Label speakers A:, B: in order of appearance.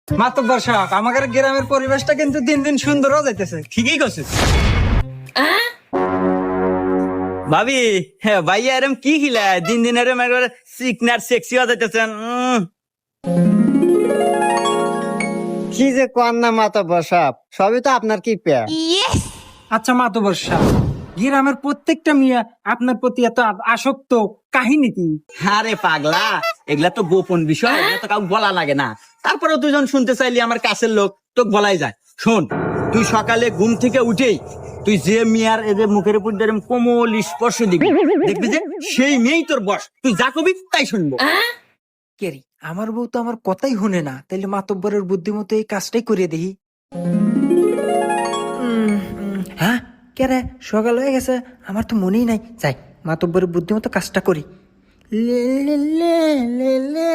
A: মাতব্বর সাহেব, আমাদের গ্রামের পরিবেশটা কিন্তু দিন দিন সুন্দর হয়ে যাইতেছে।
B: ঠিকই করছিস ভাবি। হ্যাঁ ভাইয়া এরম কি খিলায় দিন দিন এরম একবারে সিকনার সেক্সি হয়ে যাইতেছেন।
C: কি যে কর না মাতব্বর সাহেব, সবই তো আপনার কি পেয়া।
A: আচ্ছা মাতব্বর সাহেব, গ্রামের প্রত্যেকটা মিয়া আপনার প্রতি এত আসক্ত, কাহিনী কি?
B: আরে পাগলা, এগুলা তো গোপন বিষয়, এগুলা তো কাউকে বলা লাগে না। তারপরে দুজন শুনতে চাইলি আমার কাছের লোক, তোকে বলাই যায়। শোন, তুই সকালে ঘুম থেকে উঠেই তুই যে মিয়ার এদের মুখের উপর দিয়ে এরম কোমল স্পর্শ দিবি, দেখবি যে সেই মেয়েই তোর বস। তুই যা কবি তাই শুনবো।
A: কেরি, আমার বউ তো আমার কথাই শুনে না, তাইলে মাতব্বরের বুদ্ধিমতো এই কাজটাই করে দেখি। হ্যাঁ কে রে, সকাল হয়ে গেছে, আমার তো মনেই নাই। যাই, মাতব্বরের বুদ্ধিমতো কাজটা করি। লে লে লে লে লে।